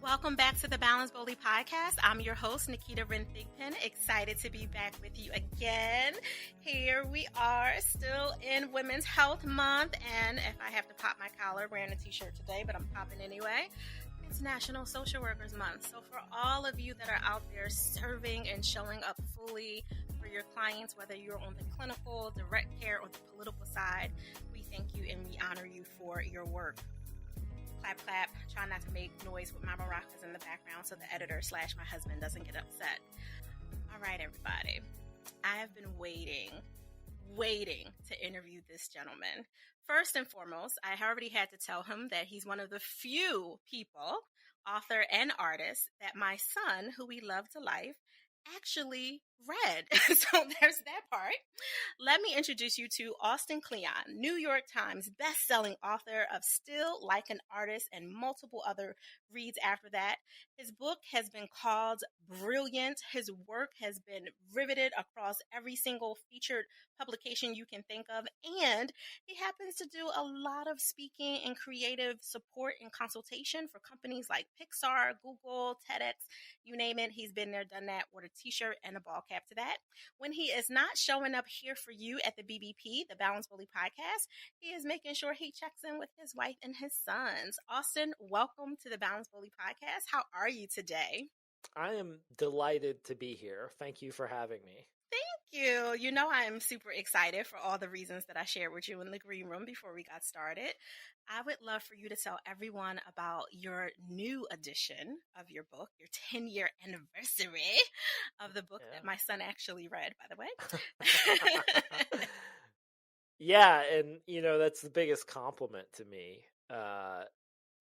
Welcome back to the Balance Boldly podcast. I'm your host, Naketa Ren Thigpen. Excited to be back with you again. Here we are, still in Women's Health Month, and if I have to pop my collar, wearing a t-shirt today, but I'm popping anyway. It's National Social Workers Month. So for all of you that are out there serving and showing up fully for your clients, whether you're on the clinical, direct care, or the political side, we thank you and we honor you for your work. Clap, clap. Try not to make noise with my maracas in the background so the editor / my husband doesn't get upset. All right, everybody. I have been waiting to interview this gentleman. First and foremost, I already had to tell him that he's one of the few people, author and artist, that my son, who we love to life, actually read. So there's that part. Let me introduce you to Austin Kleon, New York Times bestselling author of Still Like an Artist and multiple other reads after that. His book has been called brilliant. His work has been riveted across every single featured publication you can think of. And he happens to do a lot of speaking and creative support and consultation for companies like Pixar, Google, TEDx, you name it. He's been there, done that, with a t-shirt and a ball cap to that. When he is not showing up here for you at the BBP, the Balance Bully podcast, he is making sure he checks in with his wife and his sons. Austin, welcome to the Balance Bully podcast. How are you today? I am delighted to be here. Thank you for having me. Thank you. You know, I am super excited for all the reasons that I shared with you in the green room before we got started. I would love for you to tell everyone about your new edition of your book, your 10-year anniversary of the book that my son actually read, by the way. Yeah, and that's the biggest compliment to me.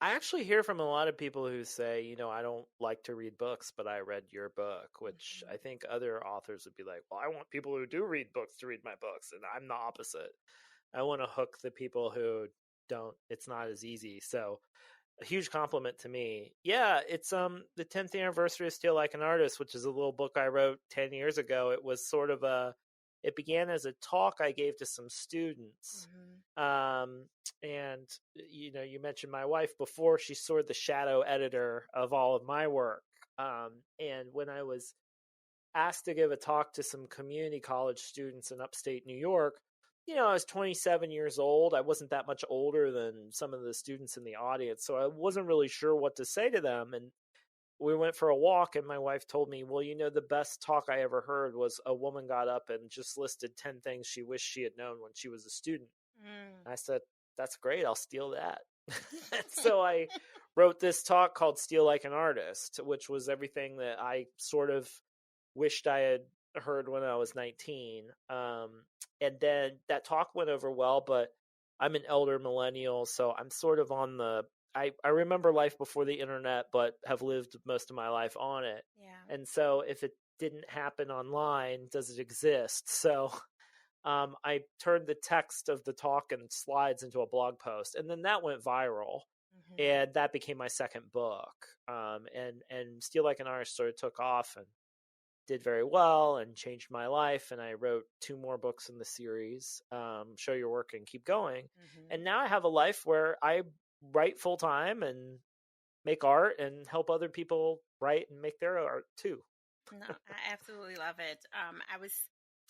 I actually hear from a lot of people who say, I don't like to read books, but I read your book, which I think other authors would be like, well, I want people who do read books to read my books, and I'm the opposite. I want to hook the people who don't. It's not as easy. So a huge compliment to me. Yeah, it's the 10th anniversary of Still Like an Artist, which is a little book I wrote 10 years ago. It was sort of it began as a talk I gave to some students. And you mentioned my wife before. She's sort of the shadow editor of all of my work. And when I was asked to give a talk to some community college students in upstate New York, I was 27 years old. I wasn't that much older than some of the students in the audience, so I wasn't really sure what to say to them. And we went for a walk, and my wife told me, well, the best talk I ever heard was a woman got up and just listed 10 things she wished she had known when she was a student. I said, that's great. I'll steal that. So I wrote this talk called Still Like an Artist, which was everything that I sort of wished I had heard when I was 19. And then that talk went over well, but I'm an elder millennial, so I'm sort of on I remember life before the internet, but have lived most of my life on it. Yeah. And so if it didn't happen online, does it exist? So I turned the text of the talk and slides into a blog post, and then that went viral. And that became my second book. And Still Like an Artist sort of took off and did very well and changed my life. And I wrote 2 more books in the series, Show Your Work and Keep Going. And now I have a life where I write full time and make art and help other people write and make their art too. No, I absolutely love it. I was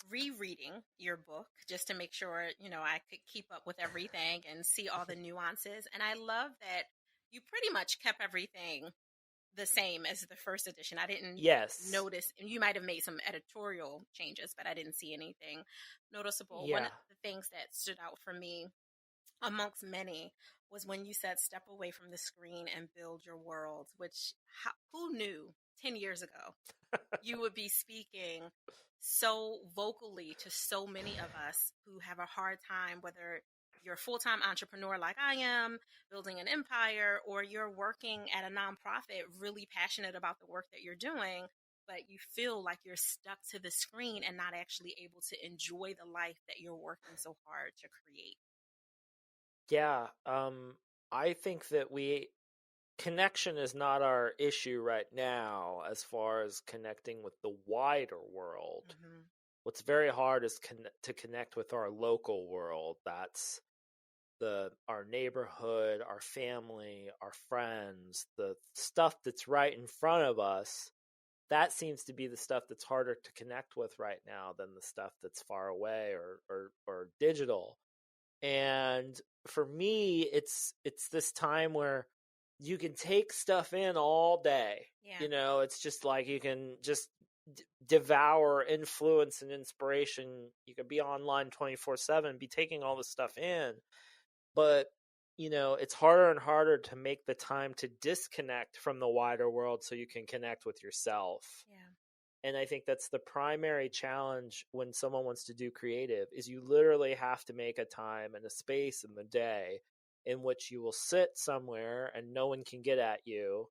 rereading your book just to make sure, I could keep up with everything and see all the nuances. And I love that you pretty much kept everything the same as the first edition. I didn't notice, and you might have made some editorial changes, but I didn't see anything noticeable. Yeah. One of the things that stood out for me amongst many was when you said step away from the screen and build your world, which who knew 10 years ago you would be speaking so vocally to so many of us who have a hard time, whether you're a full-time entrepreneur like I am, building an empire, or you're working at a nonprofit, really passionate about the work that you're doing, but you feel like you're stuck to the screen and not actually able to enjoy the life that you're working so hard to create. Yeah. I think that connection is not our issue right now as far as connecting with the wider world. What's very hard is to connect with our local world. That's our neighborhood, our family, our friends, the stuff that's right in front of us, that seems to be the stuff that's harder to connect with right now than the stuff that's far away or digital. And for me, it's this time where you can take stuff in all day. Yeah. You know, it's just like you can just devour influence and inspiration. You could be online 24/7, be taking all this stuff in, but you know, it's harder and harder to make the time to disconnect from the wider world so you can connect with yourself. Yeah. And I think that's the primary challenge when someone wants to do creative is you literally have to make a time and a space in the day in which you will sit somewhere and no one can get at you,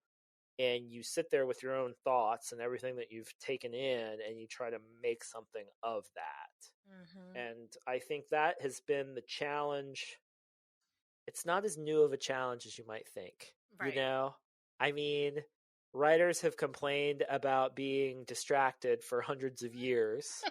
and you sit there with your own thoughts and everything that you've taken in, and you try to make something of that. Mm-hmm. And I think that has been the challenge. It's not as new of a challenge as you might think. You Right. know, I mean, writers have complained about being distracted for hundreds of years.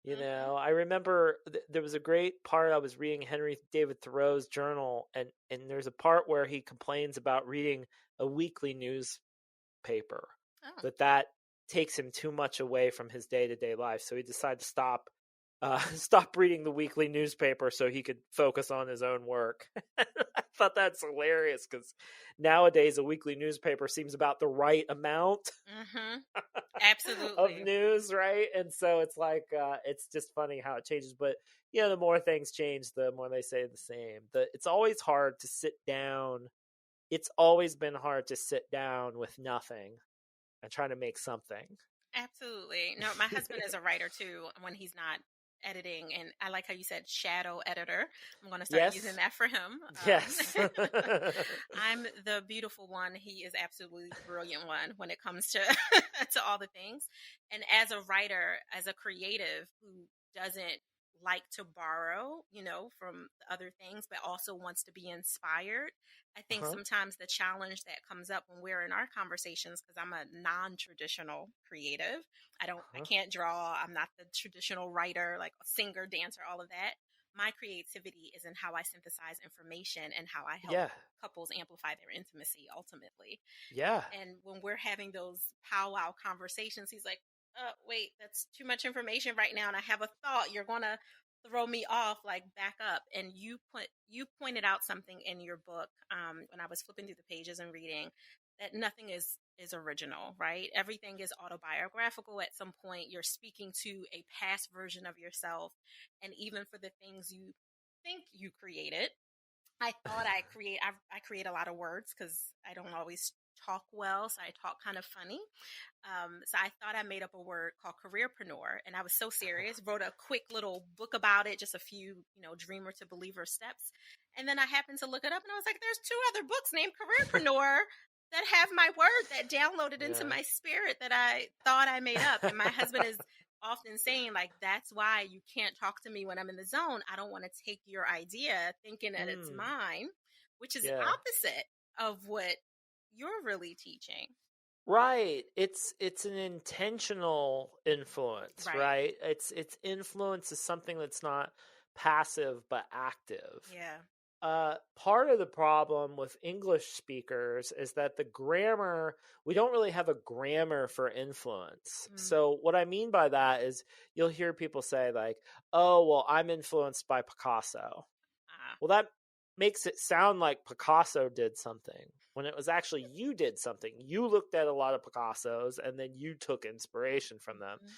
You Mm-hmm. know, I remember there was a great part. I was reading Henry David Thoreau's journal, and there's a part where he complains about reading a weekly newspaper, Oh. that takes him too much away from his day-to-day life. So he decided to stop stop reading the weekly newspaper so he could focus on his own work. I thought that's hilarious because nowadays a weekly newspaper seems about the right amount Mm-hmm. of Absolutely. news, right? And so it's like it's just funny how it changes. But you know, the more things change, the more they say the same. It's always hard to sit down. It's always been hard to sit down with nothing and try to make something. Absolutely. No, my husband is a writer too when he's not editing. And I like how you said shadow editor. I'm going to start using Yes. that for him. Yes. I'm the beautiful one. He is absolutely the brilliant one when it comes to, to all the things. And as a writer, as a creative who doesn't like to borrow, from other things, but also wants to be inspired. I think Uh-huh. sometimes the challenge that comes up when we're in our conversations, because I'm a non-traditional creative, I Uh-huh. can't draw. I'm not the traditional writer, like a singer, dancer, all of that. My creativity is in how I synthesize information and how I help Yeah. couples amplify their intimacy ultimately. Yeah. And when we're having those powwow conversations, he's like, wait, that's too much information right now. And I have a thought. You're going to throw me off, like back up. And you pointed out something in your book when I was flipping through the pages and reading that nothing is original, right? Everything is autobiographical. At some point, you're speaking to a past version of yourself. And even for the things you think you created, I create a lot of words because I don't always talk well, so I talk kind of funny. So I thought I made up a word called careerpreneur, and I was so serious. Wrote a quick little book about it, just a few, dreamer to believer steps. And then I happened to look it up, and I was like, "There's two other books named careerpreneur that have my word that downloaded into Yeah. my spirit that I thought I made up." And my husband is often saying, like, that's why you can't talk to me when I'm in the zone. I don't want to take your idea thinking that it's Mm. mine, which is Yeah. opposite of what you're really teaching. Right. It's an intentional influence, Right. right? It's influence is something that's not passive but active. Yeah. Part of the problem with English speakers is that we don't really have a grammar for influence. Mm. So what I mean by that is you'll hear people say like, "Oh, well, I'm influenced by Picasso." Ah. Well, that makes it sound like Picasso did something when it was actually you did something. You looked at a lot of Picassos and then you took inspiration from them. Mhm.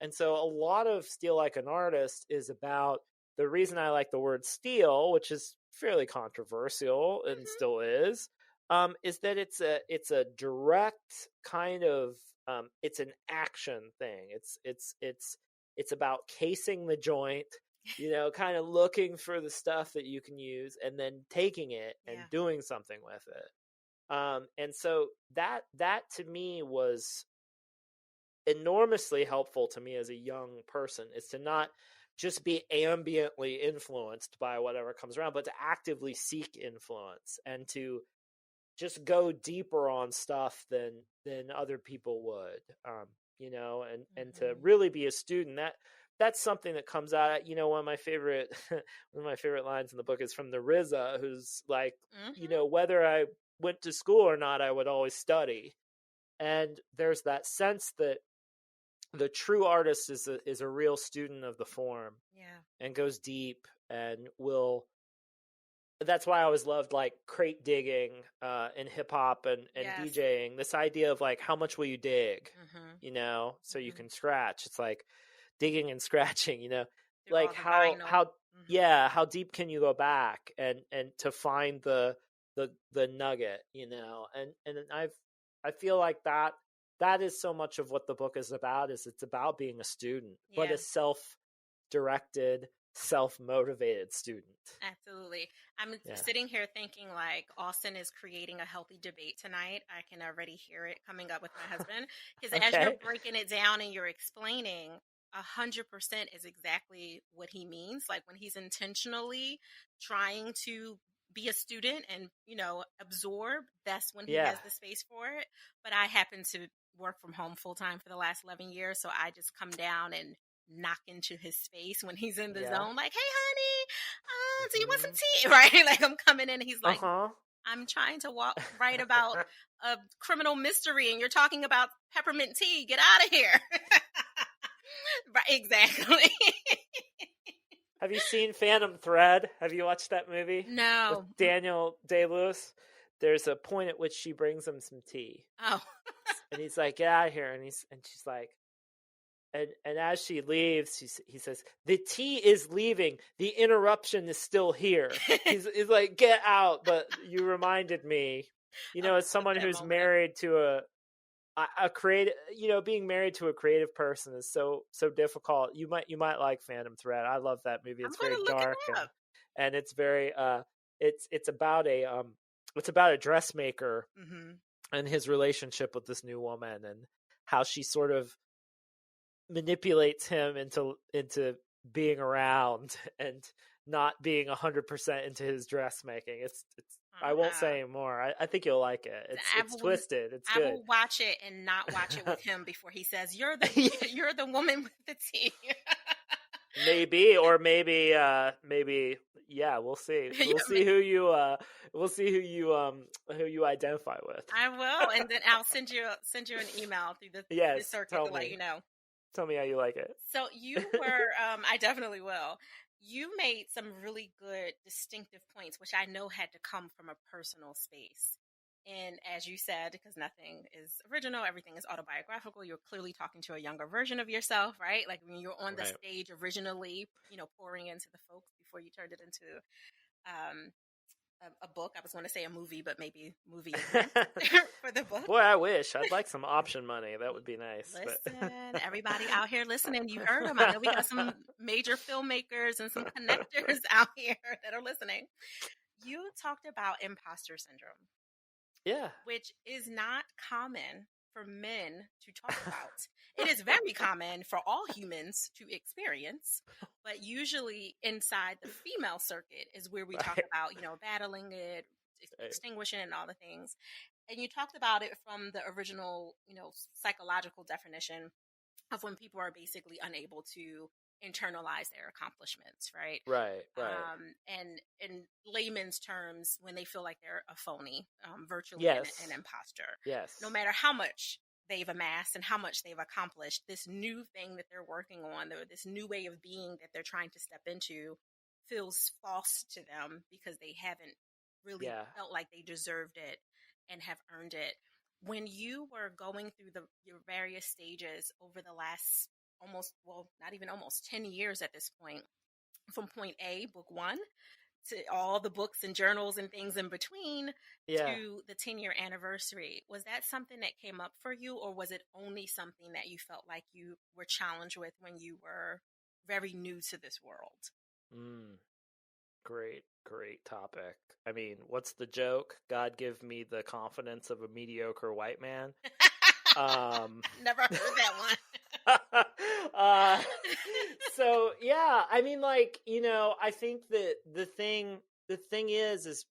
And so a lot of Steal Like an Artist is about the reason I like the word steal, which is fairly controversial and Mhm. still is that it's a direct kind of it's an action thing. It's about casing the joint, kind of looking for the stuff that you can use and then taking it and Yeah. doing something with it. And so that to me was enormously helpful to me as a young person, is to not just be ambiently influenced by whatever comes around, but to actively seek influence and to just go deeper on stuff than other people would, and to Mhm. really be a student. that's something that comes out. One of my favorite lines in the book is from the RZA, who's like, whether I went to school or not, I would always study. And there's that sense that the true artist is a real student of the form, and goes deep and will. That's why I always loved like crate digging in hip hop and DJing. This idea of like, how much will you dig, so you can scratch. It's like digging and scratching, like how deep can you go back and to find the nugget, and I feel like that is so much of what the book is about. Is it's about being a student, but a self-directed, self-motivated student. Absolutely. I'm sitting here thinking like Austin is creating a healthy debate tonight. I can already hear it coming up with my husband, because as you're breaking it down and you're explaining, 100% is exactly what he means. Like when he's intentionally trying to be a student and, absorb, that's when he has the space for it. But I happen to work from home full time for the last 11 years. So I just come down and knock into his space when he's in the zone, like, hey honey, do you want some tea? Right? Like I'm coming in and he's like, I'm trying to write about a criminal mystery and you're talking about peppermint tea. Get out of here. Right, exactly. Have you seen Phantom Thread? Have you watched that movie? No. With Daniel Day-Lewis? There's a point at which she brings him some tea. Oh. And he's like, get out of here. And she's like, and as she leaves, he says, the tea is leaving. The interruption is still here. He's like, get out. But you reminded me, as someone who's married to a creative, being married to a creative person is so difficult. You might like Phantom Thread. I love that movie. It's very dark and it's very it's about a dressmaker and his relationship with this new woman and how she sort of manipulates him into being around and not being 100% into his dressmaking. It's I won't say anymore. I think you'll like it. It's twisted. It's good. I will watch it and not watch it with him before he says, "You're the woman with the tea." Maybe, yeah. We'll see. We'll see who you identify with. I will, and then I'll send you an email through the circuit to let you know. Tell me how you like it. So you were, I definitely will. You made some really good distinctive points, which I know had to come from a personal space. And as you said, because nothing is original, everything is autobiographical, you're clearly talking to a younger version of yourself, right? Like when you're on the stage originally, pouring into the folks before you turned it into a book. I was going to say a movie, but maybe movie for the book. Boy, I wish. I'd like some option money. That would be nice. Listen, everybody out here listening, you heard them. I know we got some major filmmakers and some connectors out here that are listening. You talked about imposter syndrome. Yeah. Which is not common for men to talk about. It is very common for all humans to experience, but usually inside the female circuit is where we talk about, battling it, extinguishing it, and all the things. And you talked about it from the original, psychological definition of when people are basically unable to internalize their accomplishments, right? Right. And in layman's terms, when they feel like they're a phony, virtually an imposter. Yes. No matter how much they've amassed and how much they've accomplished, this new thing that they're working on, or this new way of being that they're trying to step into, feels false to them because they haven't really felt like they deserved it and have earned it. When you were going through your various stages over the last not even almost 10 years at this point, from point A, book 1, to all the books and journals and things in between, to the 10-year anniversary, was that something that came up for you, or was it only something that you felt like you were challenged with when you were very new to this world? Great topic. I mean, what's the joke? God give me the confidence of a mediocre white man. Never heard that one. So yeah, I mean, like, I think that the thing is,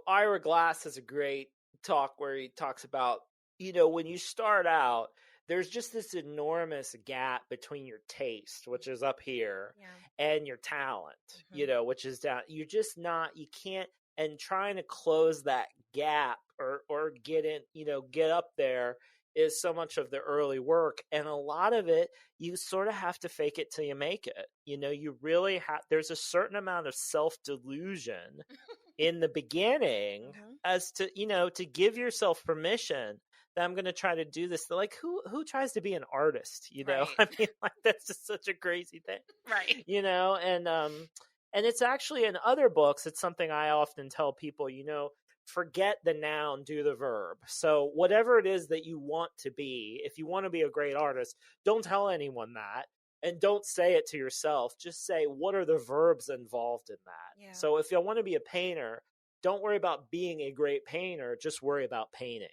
Ira Glass has a great talk where he talks about, when you start out, there's just this enormous gap between your taste, which is up here, Yeah. and your talent, Mm-hmm. which is down. You're just not, you can't, and trying to close that gap or get in, get up there is so much of the early work. And a lot of it, you sort of have to fake it till you make it. You really have, there's a certain amount of self delusion in the beginning Mm-hmm. as to, to give yourself permission that I'm going to try to do this. Like who tries to be an artist, Right. I mean, like, that's just such a crazy thing, Right. and it's actually in other books. It's something I often tell people, forget the noun, do the verb. So whatever it is that you want to be, if you want to be a great artist, don't tell anyone that. And don't say it to yourself. Just say, what are the verbs involved in that? Yeah. So if you want to be a painter, don't worry about being a great painter. Just worry about painting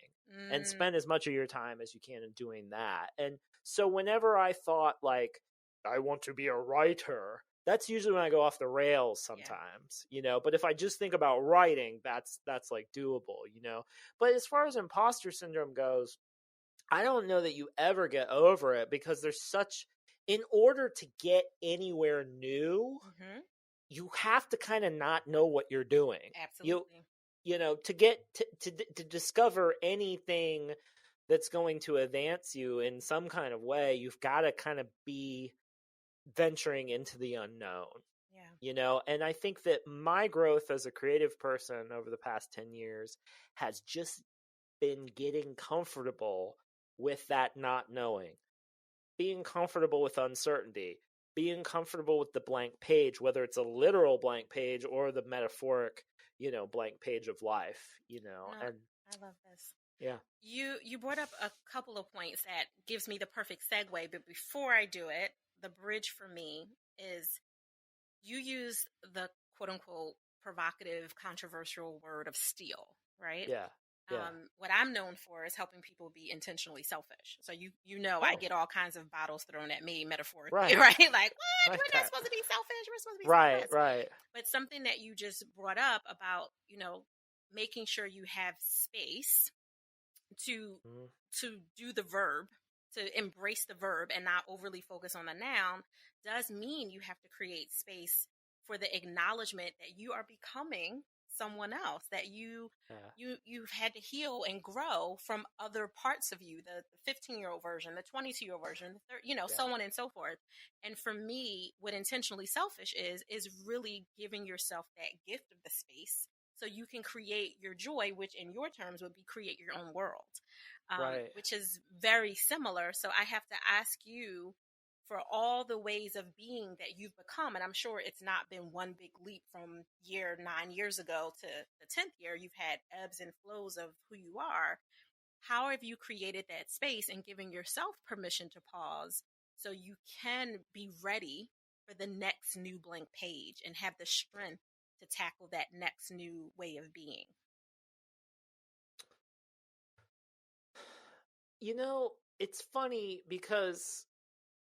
and spend as much of your time as you can in doing that. And so whenever I thought, like, I want to be a writer, that's usually when I go off the rails sometimes, but if I just think about writing, that's like doable, but as far as imposter syndrome goes, I don't know that you ever get over it, because there's such, in order to get anywhere new, Mm-hmm. you have to kind of not know what you're doing. Absolutely. To get to discover anything that's going to advance you in some kind of way, you've got to kind of be venturing into the unknown. Yeah. And I think that my growth as a creative person over the past 10 years has just been getting comfortable with that not knowing, being comfortable with uncertainty, being comfortable with the blank page, whether it's a literal blank page or the metaphoric, blank page of life, No, and I love this. yeah. You brought up a couple of points that gives me the perfect segue, but before I do it, the bridge for me is you use the quote unquote provocative, controversial word of steal, right? Yeah. Yeah. What I'm known for is helping people be intentionally selfish. So I Oh, get all kinds of bottles thrown at me metaphorically, right. right? Like, what? Like We're not that. supposed to be selfish. We're supposed to be Right. selfless. Right. But something that you just brought up about, making sure you have space to Mm, to do the verb, to embrace the verb and not overly focus on the noun, does mean you have to create space for the acknowledgement that you are becoming someone else, that yeah. you've had to heal and grow from other parts of you, the 15-year-old version, the 22-year-old version, the Yeah. so on and so forth. And for me, what intentionally selfish is really giving yourself that gift of the space so you can create your joy, which in your terms would be create your own world, Right. which is very similar. So I have to ask you for all the ways of being that you've become. And I'm sure it's not been one big leap from 9 years ago to the 10th year. You've had ebbs and flows of who you are. How have you created that space and giving yourself permission to pause so you can be ready for the next new blank page and have the strength to tackle that next new way of being? It's funny because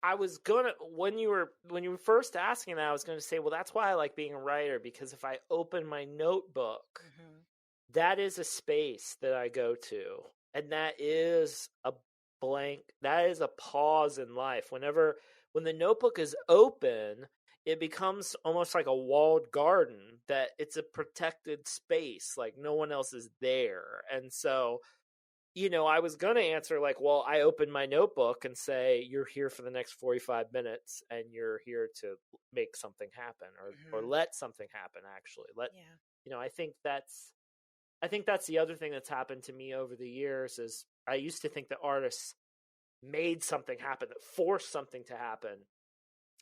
I was gonna, when you were first asking that, I was gonna say, well, that's why I like being a writer, because if I open my notebook, Mm-hmm. that is a space that I go to, and that is a blank, that is a pause in life. When the notebook is open, it becomes almost like a walled garden, that it's a protected space, like no one else is there. And so, I was going to answer like, well, I open my notebook and say, you're here for the next 45 minutes and you're here to make something happen, or Mm-hmm. let something happen, actually. Yeah. I think that's the other thing that's happened to me over the years is I used to think that artists made something happen, that forced something to happen.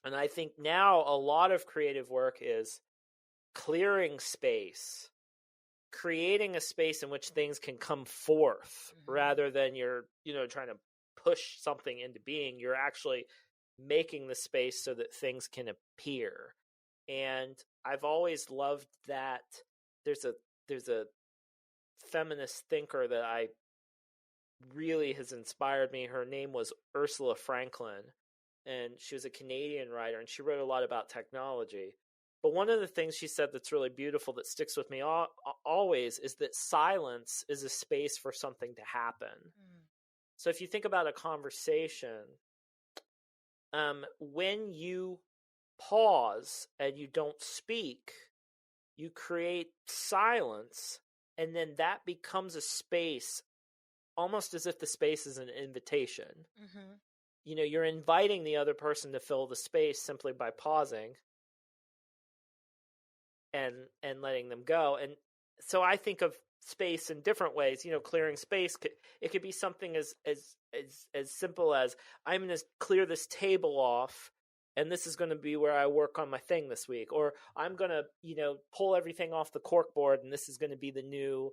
And I think now a lot of creative work is clearing space, creating a space in which things can come forth, Mm-hmm. rather than you're trying to push something into being. You're actually making the space so that things can appear. And I've always loved that. There's a feminist thinker that I really has inspired me. Her name was Ursula Franklin, and she was a Canadian writer, and she wrote a lot about technology. But one of the things she said that's really beautiful, that sticks with me always, is that silence is a space for something to happen. Mm. So if you think about a conversation, when you pause and you don't speak, you create silence, and then that becomes a space, almost as if the space is an invitation. Mm-hmm. You're inviting the other person to fill the space simply by pausing and letting them go. And so I think of space in different ways. Clearing space, it could be something as simple as, I'm going to clear this table off, and this is going to be where I work on my thing this week. Or I'm going to, pull everything off the cork board, and this is going to be the new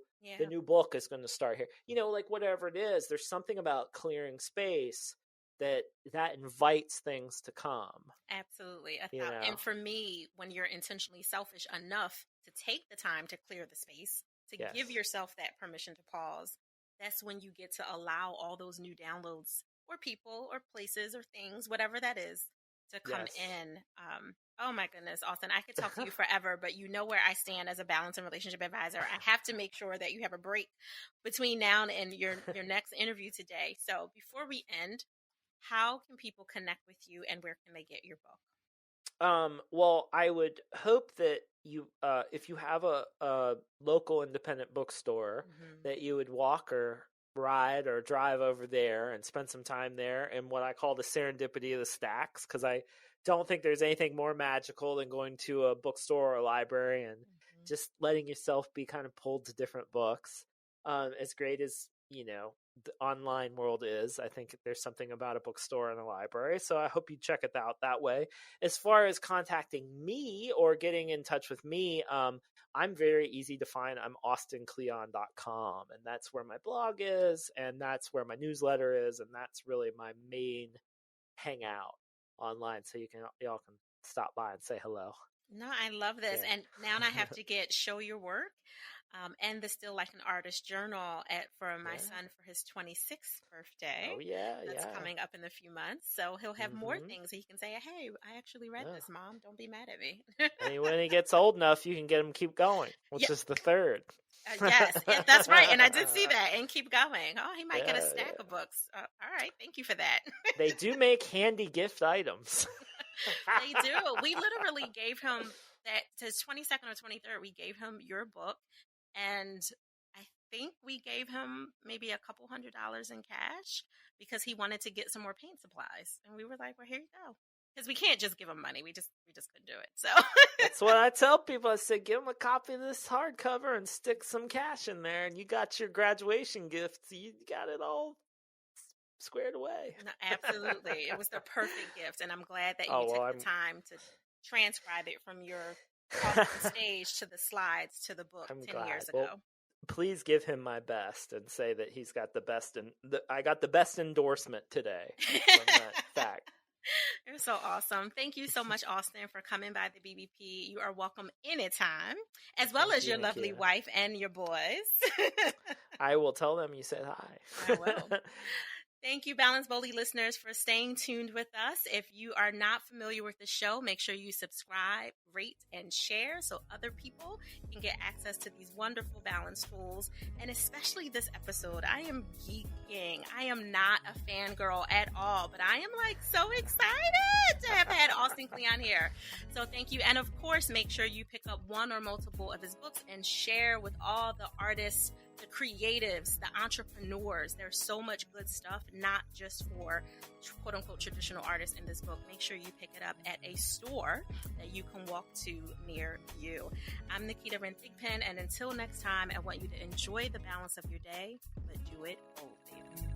book is going to start here. Like whatever it is, there's something about clearing space that invites things to come. Absolutely. And for me, when you're intentionally selfish enough to take the time to clear the space, to give yourself that permission to pause, that's when you get to allow all those new downloads or people or places or things, whatever that is, to come in. Oh my goodness, Austin, I could talk to you forever, but you know where I stand as a balance and relationship advisor. I have to make sure that you have a break between now and your next interview today. So before we end, how can people connect with you, and where can they get your book? Well, I would hope that you, if you have a local independent bookstore, that you would walk or ride or drive over there and spend some time there in what I call the serendipity of the stacks, because I don't think there's anything more magical than going to a bookstore or a library and just letting yourself be kind of pulled to different books. As great as, the online world is, I think there's something about a bookstore and a library. So I hope you check it out that way. As far as contacting me or getting in touch with me, I'm very easy to find. I'm austinkleon.com, and that's where my blog is, and that's where my newsletter is, and that's really my main hangout online. So y'all can stop by and say hello. No, I love this. And now I have to show your work. And the Still Like an Artist journal for my son for his 26th birthday. Oh, yeah. That's coming up in a few months. So he'll have more things. He can say, hey, I actually read this, Mom. Don't be mad at me. And when he gets old enough, you can get him to keep going, which is the third. Yes, that's right. And I did see that, and keep going. Oh, he might get a stack of books. All right. Thank you for that. They do make handy gift items. They do. We literally gave him that to his 22nd or 23rd. We gave him your book. And I think we gave him maybe a couple $100s in cash because he wanted to get some more paint supplies. And we were like, well, here you go. Because we can't just give him money. We just couldn't do it. So that's what I tell people. I said, give him a copy of this hardcover and stick some cash in there. And you got your graduation gifts. You got it all squared away. No, absolutely. It was the perfect gift. And I'm glad that you took the time to transcribe it from your stage to the slides to the book 10 years ago. Well, please give him my best and say that he's got the best. I got the best endorsement today from that fact. You're so awesome. Thank you so much, Austin, for coming by the BBP. You are welcome anytime, as well as your lovely wife and your boys. I will tell them you said hi. I will. Thank you, Balance Boldly listeners, for staying tuned with us. If you are not familiar with the show, make sure you subscribe, rate, and share so other people can get access to these wonderful balance tools. And especially this episode, I am geeking. I am not a fangirl at all, but I am so excited to have had Austin Kleon here. So thank you. And of course, make sure you pick up one or multiple of his books and share with all the artists, the creatives, the entrepreneurs. There's so much good stuff, not just for quote unquote traditional artists in this book. Make sure you pick it up at a store that you can walk to near you. I'm Naketa Ren Thigpen, and until next time, I want you to enjoy the balance of your day, but do it boldly.